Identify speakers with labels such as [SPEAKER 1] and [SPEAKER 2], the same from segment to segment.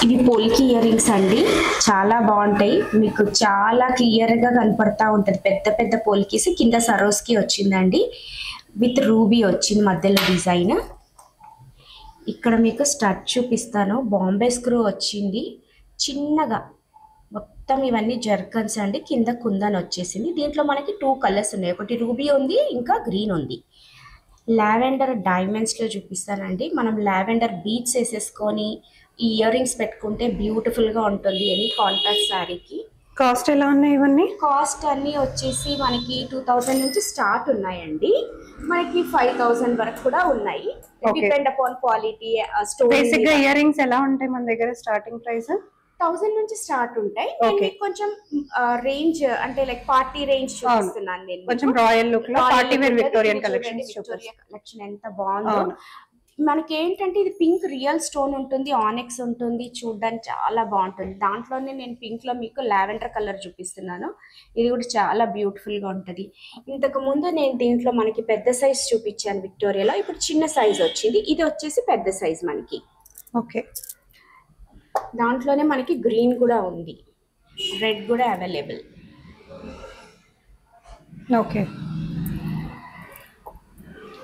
[SPEAKER 1] ఇవి పోల్కి ear rings అండి. చాలా బాగుంటాయి, మీకు చాలా క్లియర్గా కనపడతా ఉంటుంది. పెద్ద పెద్ద పోల్కీస్ కింద సరోస్కి వచ్చిందండి, విత్ రూబీ వచ్చింది మధ్యలో డిజైన్. ఇక్కడ మీకు స్టడ్ చూపిస్తాను. బాంబే స్క్రూ వచ్చింది చిన్నగా. మొత్తం ఇవన్నీ జర్కన్స్ అండి, కింద కుందన్ వచ్చేసింది. దీంట్లో మనకి 2 కలర్స్ ఉన్నాయి, ఒకటి రూబీ ఉంది, ఇంకా గ్రీన్ ఉంది. లావెండర్ డైమండ్స్లో చూపిస్తానండి. మనం లావెండర్ బీడ్స్ వేసేసుకొని ఈ ఇయర్ రింగ్స్ పెట్టుకుంటే బ్యూటిఫుల్గా ఉంటుంది. ఎనీ కాంట్రాస్ట్ శారీకి.
[SPEAKER 2] కాస్ట్ ఎలా ఉన్నాయి ఇవన్నీ?
[SPEAKER 1] కాస్ట్ అన్నీ వచ్చేసి మనకి 2000 నుంచి స్టార్ట్ ఉన్నాయండి, మనకి 5000 వరకు కూడా ఉన్నాయి. Depend upon quality.
[SPEAKER 2] బేసిక్ గా ఇయర్ రింగ్స్ ఎలా ఉంటాయి మన దగ్గర? స్టార్టింగ్ ప్రైస్
[SPEAKER 1] 1000 నుంచి స్టార్ట్ ఉంటాయి. కొంచెం రేంజ్ అంటే లైక్ పార్టీ రేంజ్ చూపిస్తున్నాను నేను.
[SPEAKER 2] కొంచెం రాయల్ లుక్ లో party wear Victorian collections.
[SPEAKER 1] Victoria collection ఎంత బాగుందో. మనకి ఏంటంటే ఇది పింక్ రియల్ స్టోన్ ఉంటుంది, ఆనెక్స్ ఉంటుంది, చూడడానికి చాలా బాగుంటుంది. దాంట్లోనే నేను పింక్ లో మీకు లావెండర్ కలర్ చూపిస్తున్నాను. ఇది కూడా చాలా బ్యూటిఫుల్ గా ఉంటుంది. ఇంతకు ముందు నేను దీంట్లో మనకి పెద్ద సైజ్ చూపించాను విక్టోరియాలో, ఇప్పుడు చిన్న సైజ్ వచ్చింది. ఇది వచ్చేసి పెద్ద సైజ్ మనకి.
[SPEAKER 2] ఓకే,
[SPEAKER 1] దాంట్లోనే మనకి గ్రీన్ కూడా ఉంది, రెడ్ కూడా అవైలబుల్.
[SPEAKER 2] ఓకే,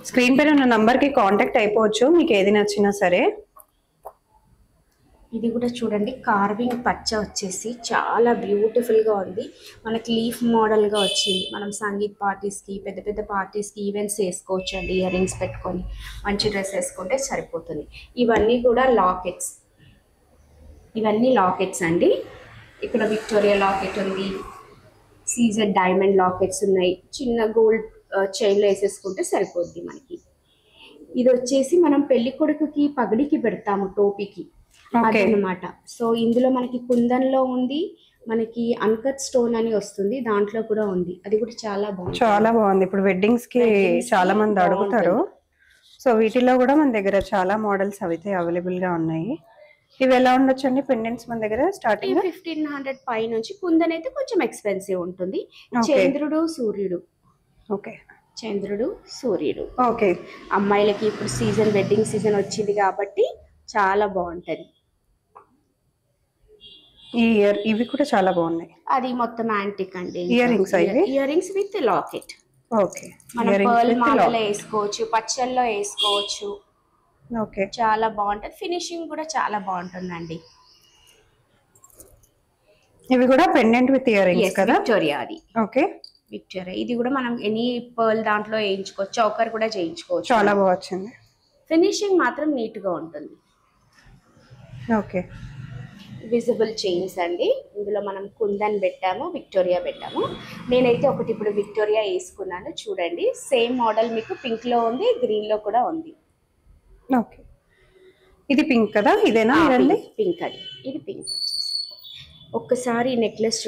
[SPEAKER 2] స్క్రీన్ పైన ఉన్న నంబర్కి కాంటాక్ట్ అయిపోవచ్చు మీకు ఏది నచ్చినా సరే.
[SPEAKER 1] ఇది కూడా చూడండి, కార్వింగ్ పచ్చ వచ్చేసి చాలా బ్యూటిఫుల్గా ఉంది. మనకి లీఫ్ మోడల్గా వచ్చింది. మనం సంగీత్ పార్టీస్కి, పెద్ద పెద్ద పార్టీస్కి, ఈవెంట్స్ వేసుకోవచ్చు అండి. ఇయర్ రింగ్స్ పెట్టుకొని మంచి డ్రెస్ వేసుకుంటే సరిపోతుంది. ఇవన్నీ కూడా లాకెట్స్, ఇవన్నీ లాకెట్స్ అండి. ఇక్కడ విక్టోరియా లాకెట్ ఉంది, సీజెడ్ డైమండ్ లాకెట్స్ ఉన్నాయి. చిన్న గోల్డ్ చైన్లో వేసేసుకుంటే సరిపోద్ది మనకి. ఇది వచ్చేసి మనం పెళ్లి కొడుకుకి పగడికి పెడతాము, టోపీకి, అదనమాట. సో ఇందులో మనకి కుందన్లో ఉంది, మనకి అన్కట్ స్టోన్ అని వస్తుంది, దాంట్లో కూడా ఉంది. అది కూడా చాలా బాగుంది,
[SPEAKER 2] చాలా బాగుంది. ఇప్పుడు వెడ్డింగ్స్ కి చాలా మంది అడుగుతారు. సో వీటిలో కూడా మన దగ్గర చాలా మోడల్స్ అయితే అవైలబుల్ గా ఉన్నాయి. ఇవి ఎలా ఉండొచ్చు అండి? పెండెంట్స్ మన దగ్గర స్టార్టింగ్
[SPEAKER 1] 1500 పై నుంచి. కుందన్ అయితే కొంచెం ఎక్స్పెన్సివ్ ఉంటుంది. చంద్రుడు సూర్యుడు.
[SPEAKER 2] ఓకే,
[SPEAKER 1] చంద్రుడు సూర్యుడు.
[SPEAKER 2] ఓకే,
[SPEAKER 1] అమ్మాయిలకి ఇప్పుడు సీజన్, వెడ్డింగ్ సీజన్ వచ్చింది కాబట్టి చాలా బాగుంటది.
[SPEAKER 2] ఈ ఇవి కూడా చాలా బాగున్నాయి.
[SPEAKER 1] అది మొత్తం యాంటిక్ అండి.
[SPEAKER 2] Ear rings
[SPEAKER 1] ear rings with locket.
[SPEAKER 2] Okay,
[SPEAKER 1] మనం పర్ల్ మాలలో వేసుకోవచ్చు, పచ్చల్లో వేసుకోవచ్చు.
[SPEAKER 2] ఓకే,
[SPEAKER 1] చాలా బాగుంటది. ఫినిషింగ్ కూడా చాలా బాగుంటుందండి.
[SPEAKER 2] ఇవి కూడా పెండెంట్ విత్ ఇయర్ రింగ్స్ కదా?
[SPEAKER 1] విక్టోరియా అది.
[SPEAKER 2] Okay,
[SPEAKER 1] Victoria. ఇది కూడా మనం ఎనీ పర్ల్ దాంట్లో వేయించుకోవచ్చు, చౌకర్ కూడా చేయించుకోవచ్చు.
[SPEAKER 2] చాలా బాగా వచ్చింది.
[SPEAKER 1] ఫినిషింగ్ మాత్రం నీట్ గా ఉంటుంది.
[SPEAKER 2] ఓకే,
[SPEAKER 1] విజిబుల్ చైన్స్ అండి. ఇందులో మనం కుందన్ పెట్టాము, విక్టోరియా పెట్టాము. నేనైతే ఒకటి ఇప్పుడు విక్టోరియా వేసుకున్నాను, చూడండి. సేమ్ మోడల్ మీకు పింక్ లో ఉంది, గ్రీన్ లో కూడా ఉంది.
[SPEAKER 2] ఓకే, ఇది పింక్ కదా? ఇదేనా?
[SPEAKER 1] పింక్ అది. ఇది పింక్ వచ్చేసి. ఒక్కసారి నెక్లెస్